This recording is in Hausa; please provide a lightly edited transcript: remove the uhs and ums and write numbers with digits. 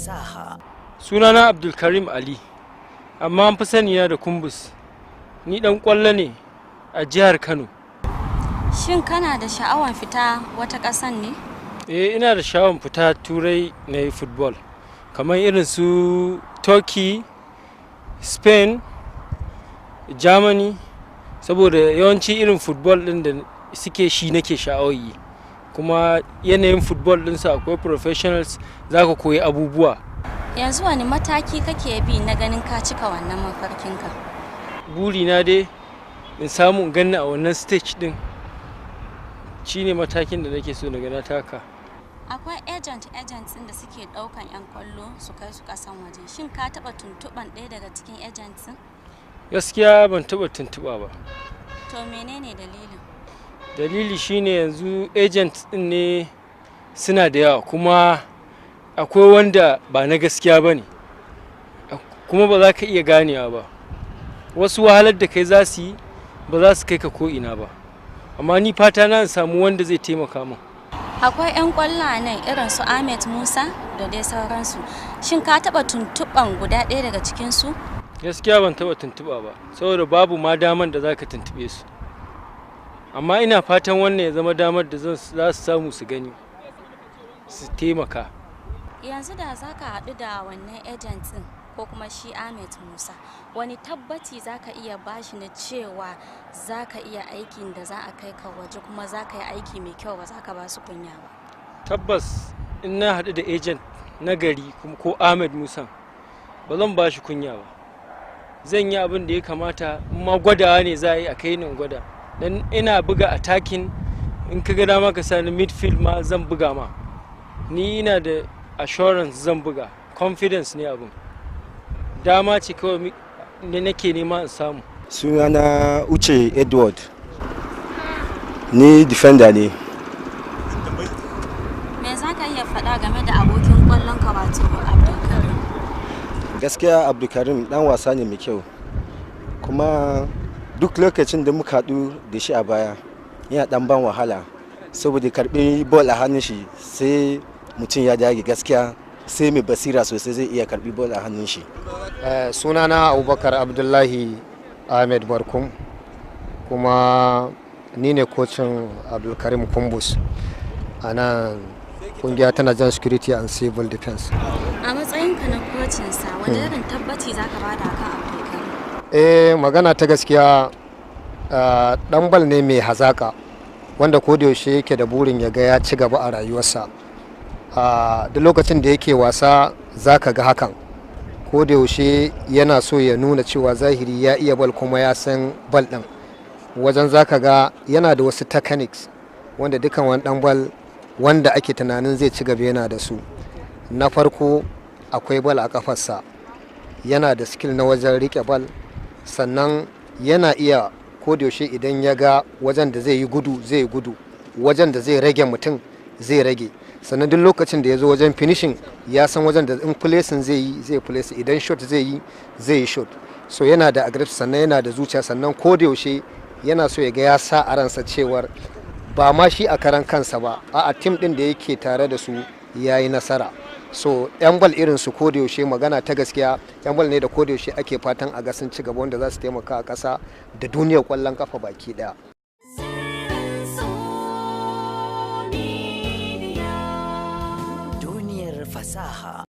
fasaha. Sunana Abdulkarim Ali, amma an fi saniya da Kumbus. Ni dan kwallo ne a jihar Kano. Shin kana da sha'awar fita wata ƙasan ne? Ina da sha'awar fita turai na yi football, kamar irin su Turkey, Spain, Germany, saboda yawanci irin football din da suke shi nake sha'awar yi. Kuma yanayin football ɗinsu akwai professionals, za ka koyi abubuwa. Yanzu wani mataki kake bi na ganin ka cika wannan mafarkinka? Burina dai in samu in ganni a wannan stage din, shine matakin da nake so na ga na taka. Akwai agents da suke ɗaukan 'yan kwallo su kai su ƙasan waje. Shin ka taɓa tuntuɓan ɗaya daga cikin agents? Gaskiya ban taɓa tuntuɓa ba. To menene dalilin? Dalili shine yanzu agents din ne suna da yawa, kuma akwai wanda ba na gaskiya ba ne, kuma ba za ka iya ganewa ba. Wasu wahalar da kai za su yi ba za su kai ka ko'ina ba, amma ni fata na samu wanda zai taimaka min. Akwai 'yan kwallo nan irin su Ahmed Musa da dai sauransu. Shin ka taɓa tuntuɓan guda ɗaya daga cikinsu? Gaskiya ban taɓa tuntuɓa ba, saboda babu ma daman da za ka tuntuɓe su. Amma ina fatan wannan ya zama damar da za su samu su gani, su taimaka. Yanzu da za ka haɗu da wannan agentin ko kuma shi Ahmed Musa, wani tabbaci za ka iya bashi na cewa za ka iya aikin da za a kai ka waje, kuma za ka yi aiki mai kyau, ba za ka ba su kunya ba? Tabbas in na haɗu da agent na gari ko Ahmed Musa, ba zan ba shi kunya ba. Zan yi abin da ya kamata, in ma gwadawa ne za a yi a kai ni gwada. Dan ina buga attacking, in ka ga dama ka sani midfield ma zan buga ma. Ni ina da assurance zan buga, confidence ne abin. Dama ce kawai ne nake nema in samu. Sunana Uche Edward, ni defender ne. Me za ka iya faɗa game da abokin ƙwallon ka, wato Abdulkarim? Gaskiya Abdulkarim dan wasa ne mai kyau, kuma duk lokacin da muka haɗu da shi a baya yana dan ban wahala, saboda karɓi ball a hannun shi sai mutum ya dage. Gaskiya sai mai basira sosai zai iya karɓi ball a hannun shi. Sunana Abubakar Abdullahi Ahmed Barkum, kuma ni ne kocin Abdulkarim Kumbus a nan kungiya tana jan security and civil defense. A matsayinka na kocinsa, wani irin tabbaci za ka bada kan Abdulkarim? Magana ta gaskiya, dan bal ne mai hazaka, wanda ko da yaushe yake da burin ya ga ya ci gaba a rayuwarsa. Duk lokacin da yake wasa za ka ga hakan, ko da yaushe yana so ya nuna cewa zahiri ya iya bal kuma ya san bal ɗin. Wajen za ka ga yana da wasu techniques wanda dukan wani dan bal wanda ake tunanin zai ci gaba yana da su. Na farko akwai bal a kafarsa, yana da skill na wajen rike bal, sannan yana iya ko da yaushe idan ya ga wajen da zai yi gudu zai yi gudu, wajen da zai rage mutum zai rage. Sannan duk lokacin da ya zo wajen finishing ya san wajen da in placing zai yi zai place, idan shot zai yi shot. So yana da aggressive, sannan yana da zuciya, sannan ko da yaushe yana so ya ga ya sa a ransa cewar ba ma shi a karan kansa ba, a team din da yake tare da su yayi nasara. So yan bal irin su ko da yaushe, magana ta gaskiya, yan bal ne da ko da yaushe ake fatan a ga sun ci gaba, wanda za su taimaka a ƙasa da duniyar ƙwallon kafa baki ɗaya. Duniyar fasaha.